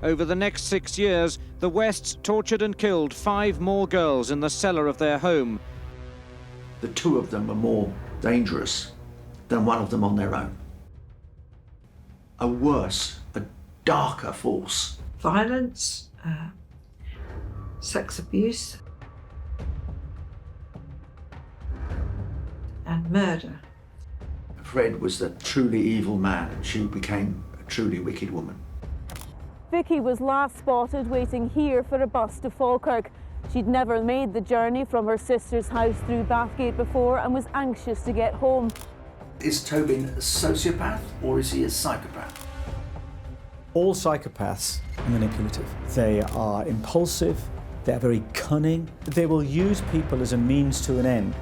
Over the next 6 years, the Wests tortured and killed 5 more girls in the cellar of their home. The 2 of them were more dangerous than one of them on their own. A worse, a darker force. Violence, sex abuse, and murder. Fred was the truly evil man, and she became a truly wicked woman. Vicky was last spotted waiting here for a bus to Falkirk. She'd never made the journey from her sister's house through Bathgate before and was anxious to get home. Is Tobin a sociopath or is he a psychopath? All psychopaths are manipulative. They are impulsive, they're very cunning. They will use people as a means to an end.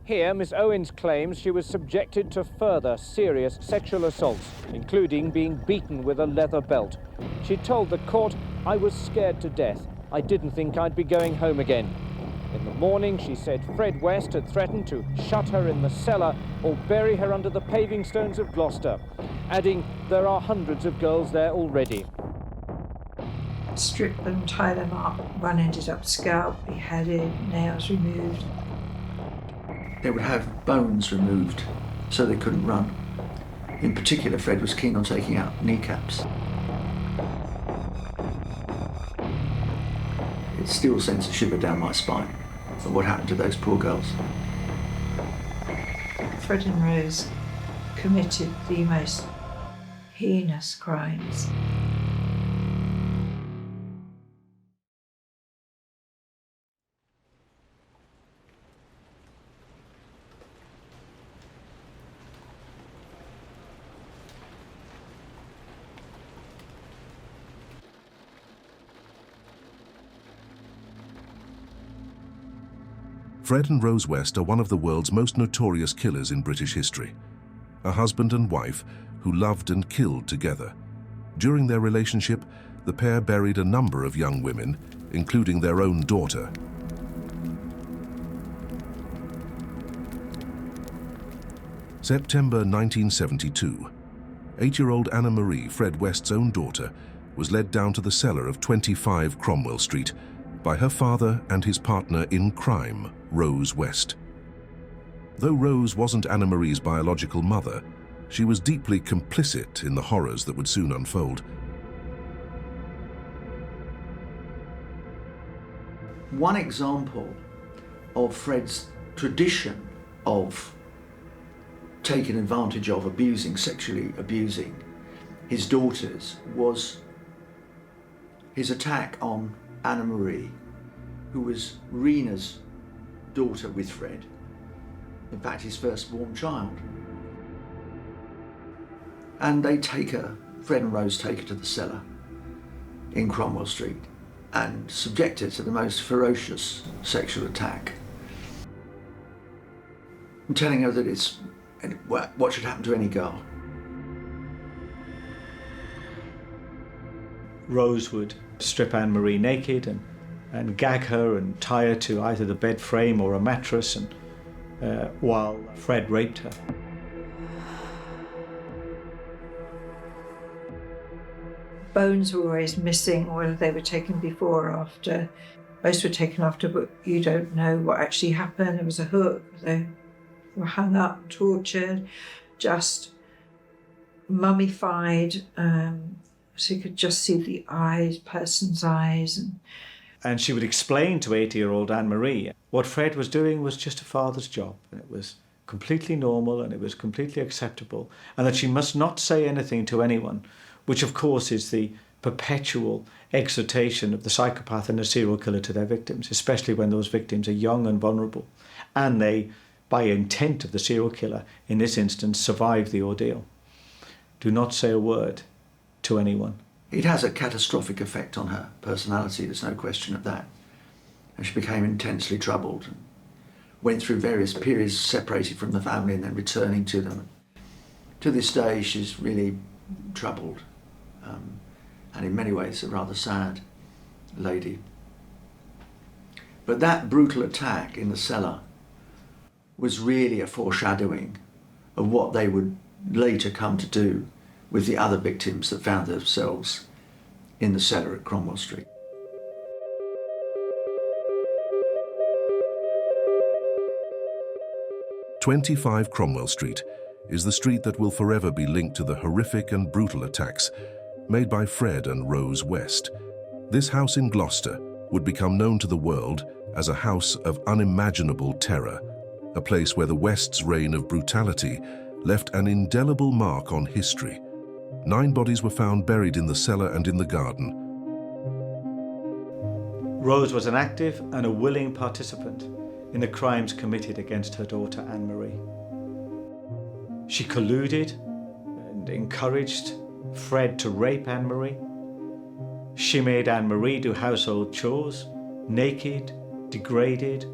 Here, Miss Owens claims she was subjected to further serious sexual assaults, including being beaten with a leather belt. She told the court, "I was scared to death. I didn't think I'd be going home again." In the morning, she said Fred West had threatened to shut her in the cellar or bury her under the paving stones of Gloucester, adding, "There are hundreds of girls there already." Strip them, tie them up. One ended up scalped, beheaded, nails removed. They would have bones removed so they couldn't run. In particular, Fred was keen on taking out kneecaps. It still sends a shiver down my spine for what happened to those poor girls. Fred and Rose committed the most heinous crimes. Fred and Rose West are one of the world's most notorious killers in British history. A husband and wife who loved and killed together. During their relationship, the pair buried a number of young women, including their own daughter. September 1972. 8-year-old Anna Marie, Fred West's own daughter, was led down to the cellar of 25 Cromwell Street by her father and his partner in crime, Rose West. Though Rose wasn't Anna Marie's biological mother, she was deeply complicit in the horrors that would soon unfold. One example of Fred's tradition of taking advantage of, sexually abusing his daughters was his attack on Anna Marie, who was Rena's daughter with Fred, in fact his firstborn child. And they take her, Fred and Rose take her to the cellar in Cromwell Street and subject her to the most ferocious sexual attack. I'm telling her that it's what should happen to any girl. Rose would strip Anne-Marie naked and gag her and tie her to either the bed frame or a mattress, and while Fred raped her. Bones were always missing, whether they were taken before or after. Most were taken after, but you don't know what actually happened. There was a hook, they were hung up, tortured, just mummified, so you could just see the eyes, person's eyes. And she would explain to 80-year-old Anne-Marie what Fred was doing was just a father's job, and it was completely normal and it was completely acceptable, and that she must not say anything to anyone, which of course is the perpetual exhortation of the psychopath and the serial killer to their victims, especially when those victims are young and vulnerable, and they, by intent of the serial killer, in this instance, survive the ordeal. Do not say a word to anyone. It has a catastrophic effect on her personality, there's no question of that. And she became intensely troubled and went through various periods separated from the family and then returning to them. To this day, she's really troubled, and in many ways a rather sad lady. But that brutal attack in the cellar was really a foreshadowing of what they would later come to do with the other victims that found themselves in the cellar at Cromwell Street. "25 Cromwell Street is the street that will forever be linked to the horrific and brutal attacks made by Fred and Rose West. This house in Gloucester would become known to the world as a house of unimaginable terror, a place where the West's reign of brutality left an indelible mark on history. 9 bodies were found buried in the cellar and in the garden. Rose was an active and a willing participant in the crimes committed against her daughter Anne-Marie. She colluded and encouraged Fred to rape Anne-Marie. She made Anne-Marie do household chores, naked, degraded,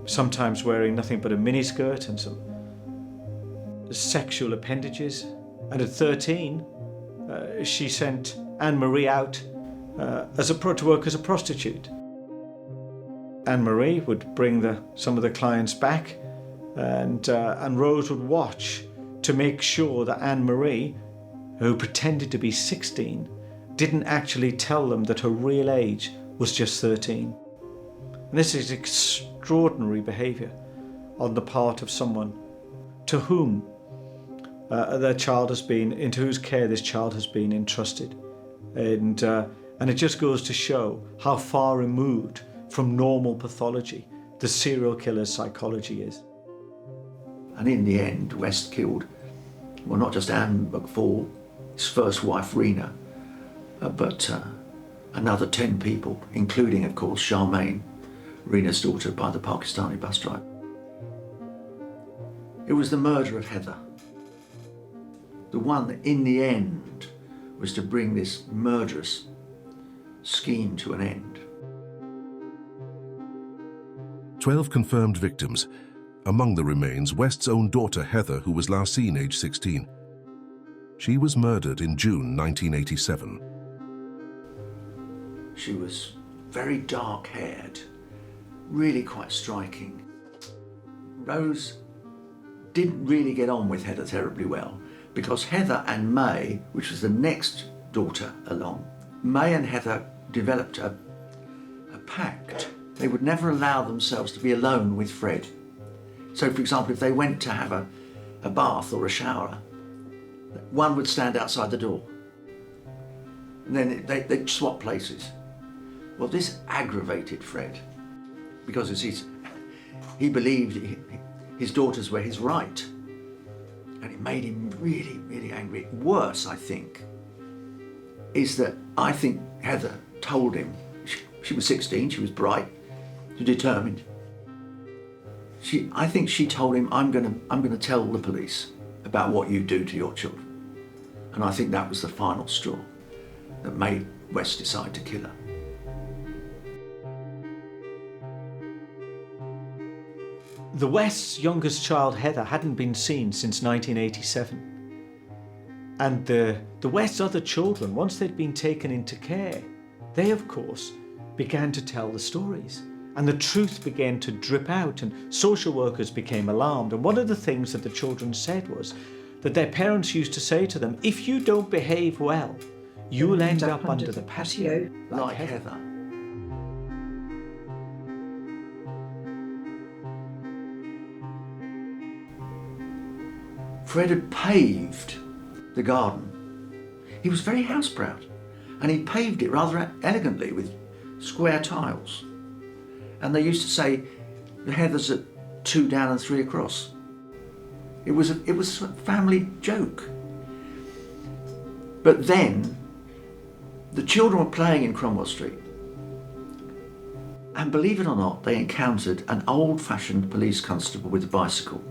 sometimes wearing nothing but a miniskirt and some sexual appendages. And at 13, she sent Anne-Marie out to work as a prostitute. Anne-Marie would bring some of the clients back, and Rose would watch to make sure that Anne-Marie, who pretended to be 16, didn't actually tell them that her real age was just 13. And this is extraordinary behaviour on the part of someone to whom into whose care this child has been entrusted. And it just goes to show how far removed from normal pathology the serial killer's psychology is. And in the end, West killed, well, not just Anne McFall, his first wife Rena, but another 10 people, including, of course, Charmaine, Rena's daughter by the Pakistani bus driver. It was the murder of Heather, the one that in the end was to bring this murderous scheme to an end. 12 confirmed victims. Among the remains, West's own daughter Heather, who was last seen aged 16. She was murdered in June 1987. She was very dark-haired, really quite striking. Rose didn't really get on with Heather terribly well, because Heather and May, which was the next daughter along, May and Heather developed a pact. They would never allow themselves to be alone with Fred. So, for example, if they went to have a bath or a shower, one would stand outside the door. And then they'd swap places. Well, this aggravated Fred, because he believed his daughters were his right. And it made him really, really angry. Worse, I think, is that I think Heather told him, she was 16, she was bright, determined. I think she told him, I'm gonna tell the police about what you do to your children. And I think that was the final straw that made West decide to kill her. The West's youngest child, Heather, hadn't been seen since 1987. And the West's other children, once they'd been taken into care, they, of course, began to tell the stories. And the truth began to drip out, and social workers became alarmed. And one of the things that the children said was that their parents used to say to them, if you don't behave well, you will end up under the patio like Heather. Fred had paved the garden. He was very house proud, and he paved it rather elegantly with square tiles. And they used to say, the Heathers at 2 down and 3 across. It was a family joke. But then, the children were playing in Cromwell Street. And believe it or not, they encountered an old-fashioned police constable with a bicycle.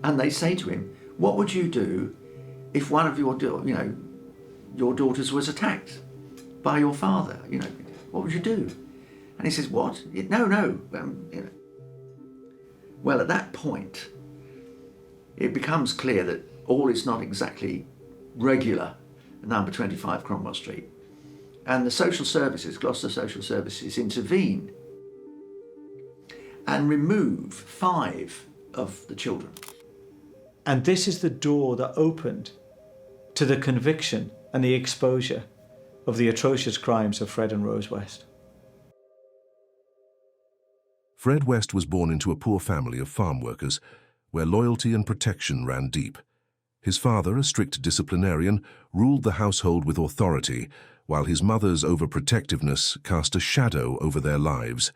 And they say to him, what would you do if one of your daughters was attacked by your father? What would you do? And he says, what? No. Well, at that point, it becomes clear that all is not exactly regular at number 25 Cromwell Street. And the social services, Gloucester Social Services, intervene and remove 5 of the children. And this is the door that opened to the conviction and the exposure of the atrocious crimes of Fred and Rose West. Fred West was born into a poor family of farm workers where loyalty and protection ran deep. His father, a strict disciplinarian, ruled the household with authority, while his mother's overprotectiveness cast a shadow over their lives.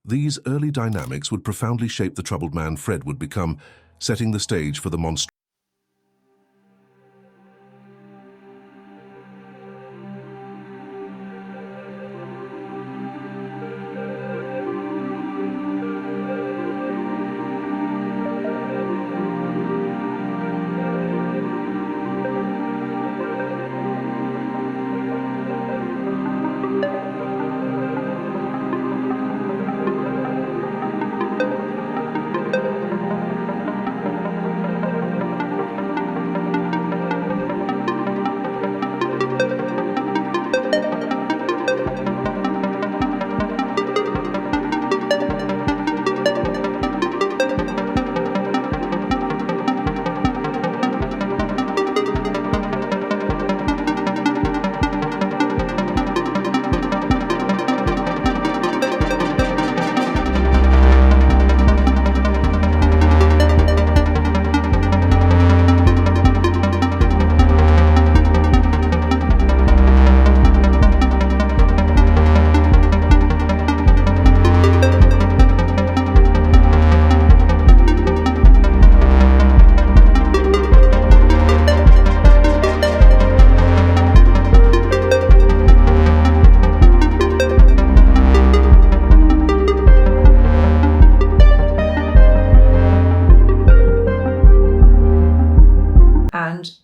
These early dynamics would profoundly shape the troubled man Fred would become, setting the stage for the monstrosity.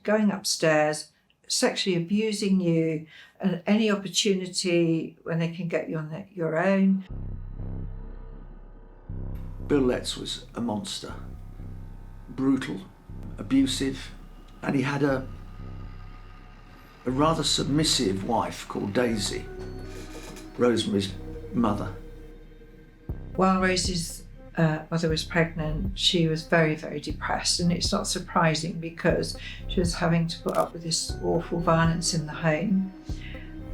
Going upstairs, sexually abusing you, and any opportunity when they can get you on your own. Bill Letts was a monster, brutal, abusive, and he had a rather submissive wife called Daisy, Rosemary's mother. While Rose's mother was pregnant, she was very, very depressed, and it's not surprising because she was having to put up with this awful violence in the home,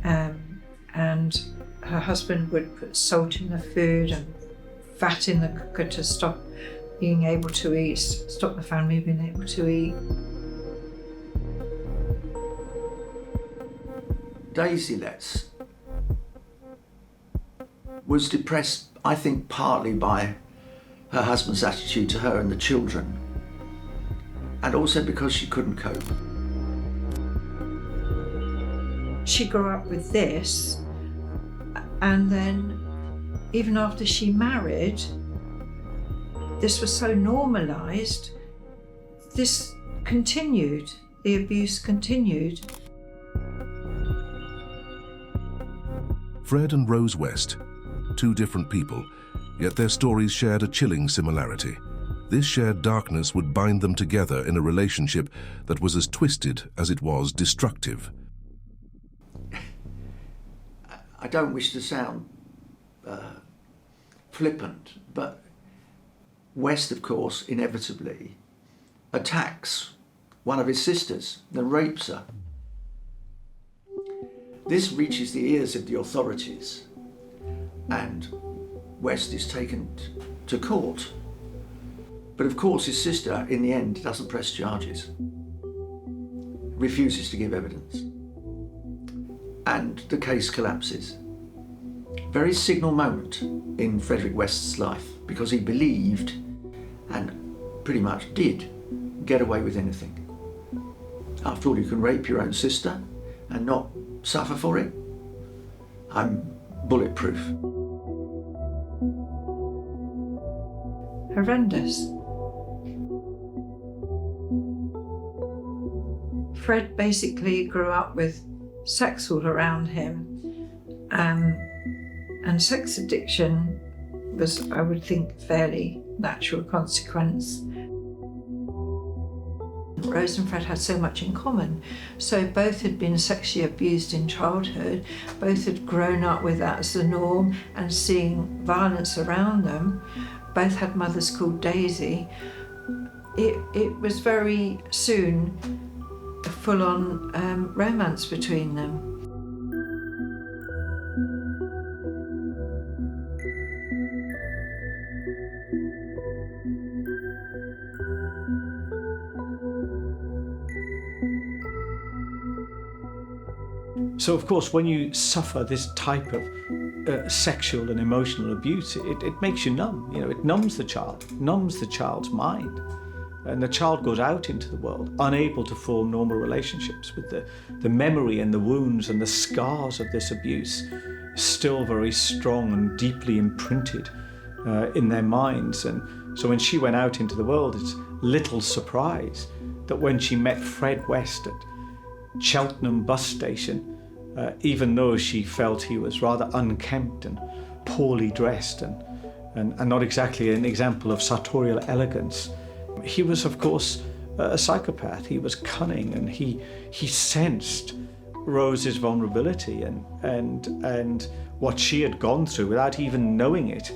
and her husband would put salt in the food and fat in the cooker to stop being able to eat, stop the family being able to eat. Daisy Letts was depressed, I think, partly by her husband's attitude to her and the children, and also because she couldn't cope. She grew up with this, and then even after she married, this was so normalised, this continued, the abuse continued. Fred and Rose West, 2 different people, yet their stories shared a chilling similarity. This shared darkness would bind them together in a relationship that was as twisted as it was destructive. I don't wish to sound flippant, but West, of course, inevitably attacks one of his sisters and rapes her. This reaches the ears of the authorities, and West is taken to court. But of course his sister, in the end, doesn't press charges, refuses to give evidence, and the case collapses. Very signal moment in Frederick West's life, because he believed, and pretty much did, get away with anything. After all, you can rape your own sister and not suffer for it. I'm bulletproof. Horrendous. Fred basically grew up with sex all around him, and sex addiction was, I would think, fairly natural consequence. Rose and Fred had so much in common. So both had been sexually abused in childhood, both had grown up with that as the norm and seeing violence around them. Both had mothers called Daisy. It was very soon a full-on romance between them. So, of course, when you suffer this type of sexual and emotional abuse, it makes you numb. You know, it numbs the child, numbs the child's mind. And the child goes out into the world unable to form normal relationships with the memory and the wounds and the scars of this abuse still very strong and deeply imprinted in their minds. And so when she went out into the world, it's little surprise that when she met Fred West at Cheltenham bus station, even though she felt he was rather unkempt and poorly dressed and not exactly an example of sartorial elegance, he was, of course, a psychopath. He was cunning, and he sensed Rose's vulnerability and what she had gone through without even knowing it.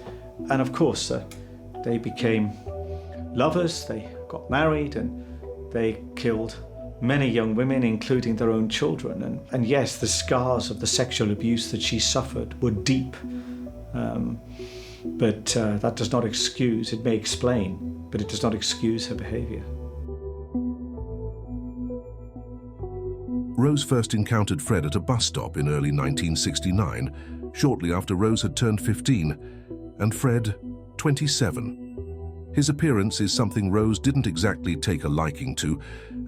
And of course, they became lovers, they got married, and they killed many young women, including their own children. And yes, the scars of the sexual abuse that she suffered were deep. But that does not excuse, it may explain, but it does not excuse her behaviour. Rose first encountered Fred at a bus stop in early 1969, shortly after Rose had turned 15, and Fred 27. His appearance is something Rose didn't exactly take a liking to,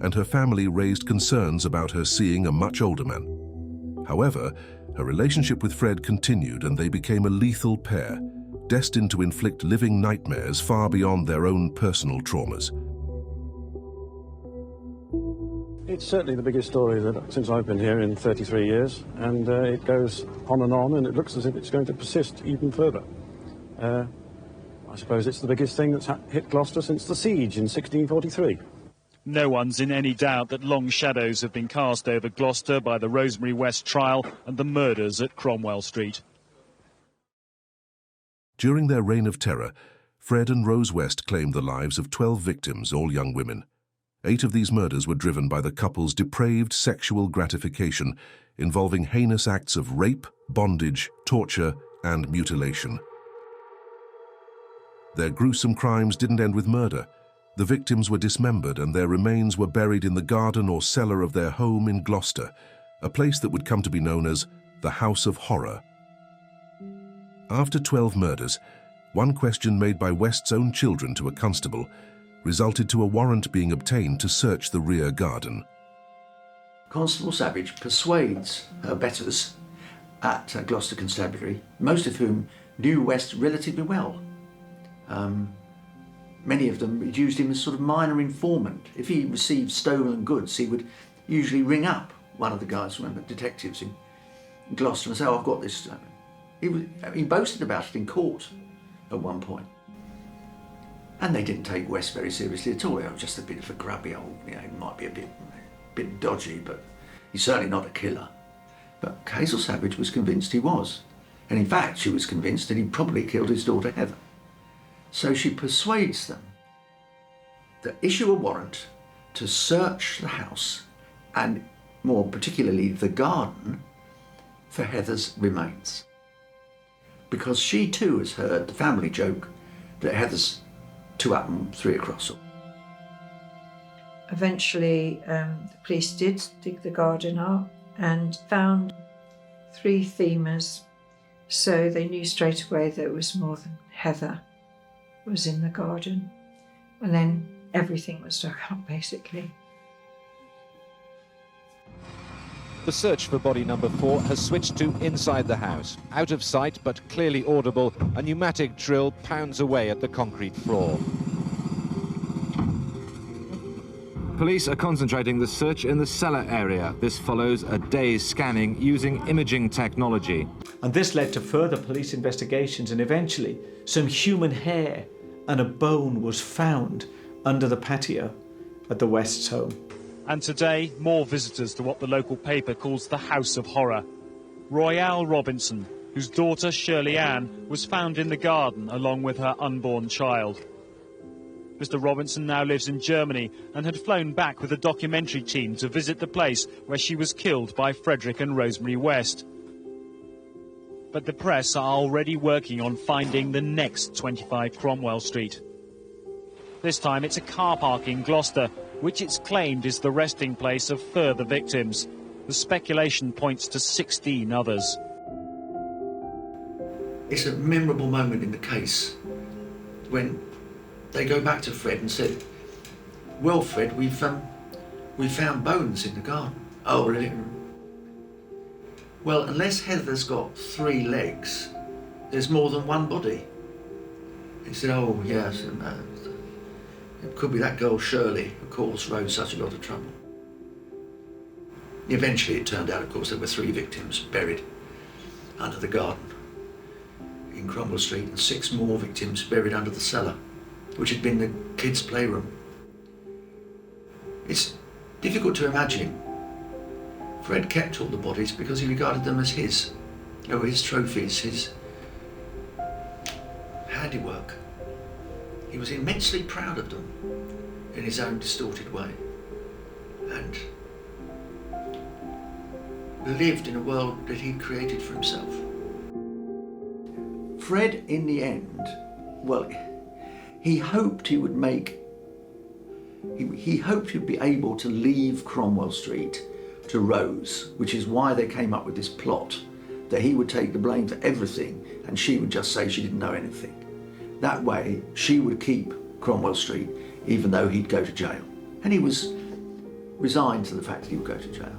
and her family raised concerns about her seeing a much older man. However, her relationship with Fred continued, and they became a lethal pair, destined to inflict living nightmares far beyond their own personal traumas. It's certainly the biggest story since I've been here in 33 years, and it goes on, and it looks as if it's going to persist even further. I suppose it's the biggest thing that's hit Gloucester since the siege in 1643. No one's in any doubt that long shadows have been cast over Gloucester by the Rosemary West trial and the murders at Cromwell Street. During their reign of terror, Fred and Rose West claimed the lives of 12 victims, all young women. 8 of these murders were driven by the couple's depraved sexual gratification, involving heinous acts of rape, bondage, torture, and mutilation. Their gruesome crimes didn't end with murder. The victims were dismembered, and their remains were buried in the garden or cellar of their home in Gloucester, a place that would come to be known as the House of Horror. After 12 murders, one question made by West's own children to a constable resulted to a warrant being obtained to search the rear garden. Constable Savage persuades her betters at Gloucester Constabulary, most of whom knew West relatively well. Many of them used him as sort of minor informant. If he received stolen goods, he would usually ring up one of the guys, remember, detectives in Gloucester, and say, "Oh, I've got this." He boasted about it in court at one point. And they didn't take West very seriously at all. He was just a bit of a grubby old, he might be a bit dodgy, but he's certainly not a killer. But Hazel Savage was convinced he was. And in fact, she was convinced that he probably killed his daughter Heather. So she persuades them to issue a warrant to search the house, and more particularly the garden, for Heather's remains. Because she too has heard the family joke that Heather's 2 up and 3 across. Eventually, the police did dig the garden up and found 3 femurs, so they knew straight away that it was more than Heather was in the garden. And then everything was dug up, basically. The search for body number 4 has switched to inside the house. Out of sight, but clearly audible, a pneumatic drill pounds away at the concrete floor. Police are concentrating the search in the cellar area. This follows a day's scanning using imaging technology. And this led to further police investigations, and eventually some human hair and a bone was found under the patio. at the West's home. And today, more visitors to what the local paper calls the House of Horror. Royale Robinson, whose daughter Shirley Ann was found in the garden along with her unborn child. Mr. Robinson now lives in Germany and had flown back with a documentary team to visit the place where she was killed by Frederick and Rosemary West. But the press are already working on finding the next 25 Cromwell Street. This time it's a car park in Gloucester, which it's claimed is the resting place of further victims. The speculation points to 16 others. It's a memorable moment in the case when they go back to Fred and said, "Well, Fred, we found bones in the garden." "Oh, really?" "Well, unless Heather's got 3 legs, there's more than one body." He said, "Oh, yes, it could be that girl Shirley, who caused Rose such a lot of trouble." Eventually it turned out, of course, there were 3 victims buried under the garden in Cromwell Street and 6 more victims buried under the cellar, which had been the kids' playroom. It's difficult to imagine. Fred kept all the bodies because he regarded them as his. They were his trophies, his handiwork. He was immensely proud of them in his own distorted way, and lived in a world that he'd created for himself. Fred, in the end, well, he hoped he would he hoped he'd be able to leave Cromwell Street to Rose, which is why they came up with this plot, that he would take the blame for everything and she would just say she didn't know anything. That way, she would keep Cromwell Street, even though he'd go to jail. And he was resigned to the fact that he would go to jail.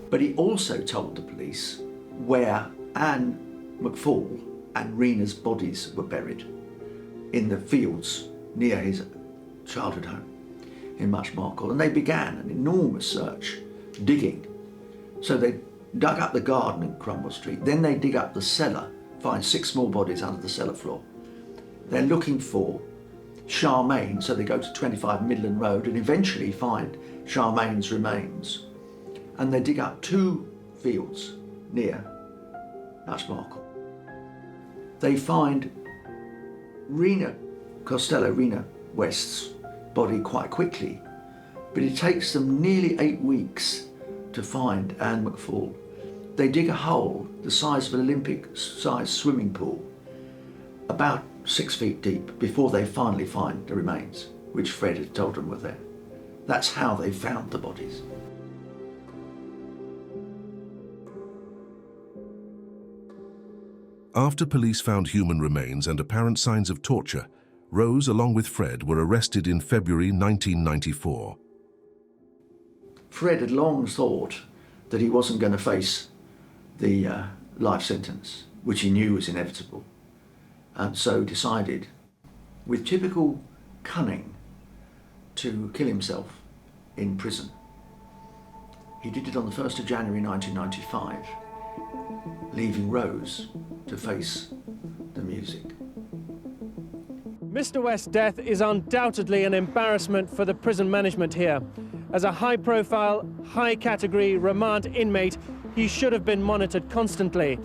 But he also told the police where Anne McFall and Rena's bodies were buried, in the fields near his childhood home in Muchmarkle. And they began an enormous search, digging. So they dug up the garden in Cromwell Street, then they dig up the cellar, find 6 more bodies under the cellar floor. They're looking for Charmaine, so they go to 25 Midland Road and eventually find Charmaine's remains. And they dig up 2 fields near Muchmarkle. They find Rena West's body quite quickly, but it takes them nearly 8 weeks to find Anne McFall. They dig a hole the size of an Olympic-sized swimming pool, about 6 feet deep, before they finally find the remains, which Fred had told them were there. That's how they found the bodies. After police found human remains and apparent signs of torture, Rose, along with Fred, were arrested in February 1994. Fred had long thought that he wasn't going to face the life sentence, which he knew was inevitable, and so decided, with typical cunning, to kill himself in prison. He did it on the 1st of January 1995, leaving Rose to face the music. Mr. West's death is undoubtedly an embarrassment for the prison management here. As a high-profile, high-category remand inmate, he should have been monitored constantly.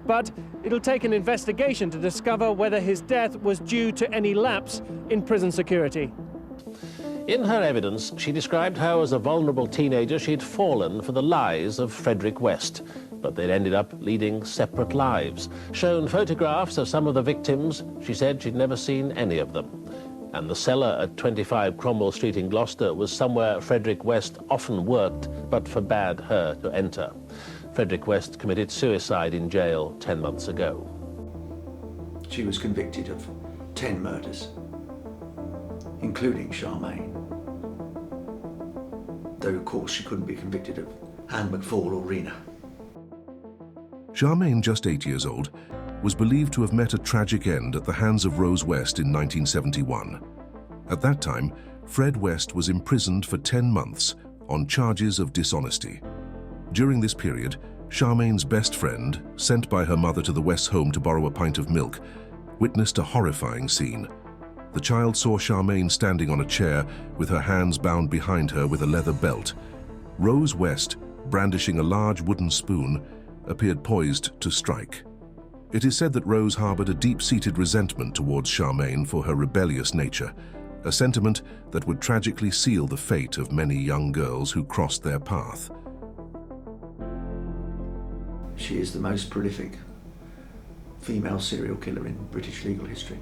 But it'll take an investigation to discover whether his death was due to any lapse in prison security. In her evidence, she described how as a vulnerable teenager she'd fallen for the lies of Frederick West, but they'd ended up leading separate lives. Shown photographs of some of the victims, she said she'd never seen any of them. And the cellar at 25 Cromwell Street in Gloucester was somewhere Frederick West often worked, but forbade her to enter. Frederick West committed suicide in jail 10 months ago. She was convicted of 10 murders, including Charmaine. Though, of course, she couldn't be convicted of Anne McFall or Rena. Charmaine, just 8 years old, was believed to have met a tragic end at the hands of Rose West in 1971. At that time, Fred West was imprisoned for 10 months on charges of dishonesty. During this period, Charmaine's best friend, sent by her mother to the West's home to borrow a pint of milk, witnessed a horrifying scene. the child saw Charmaine standing on a chair with her hands bound behind her with a leather belt. Rose West, brandishing a large wooden spoon, appeared poised to strike. It is said that Rose harbored a deep-seated resentment towards Charmaine for her rebellious nature, a sentiment that would tragically seal the fate of many young girls who crossed their path. She is the most prolific female serial killer in British legal history.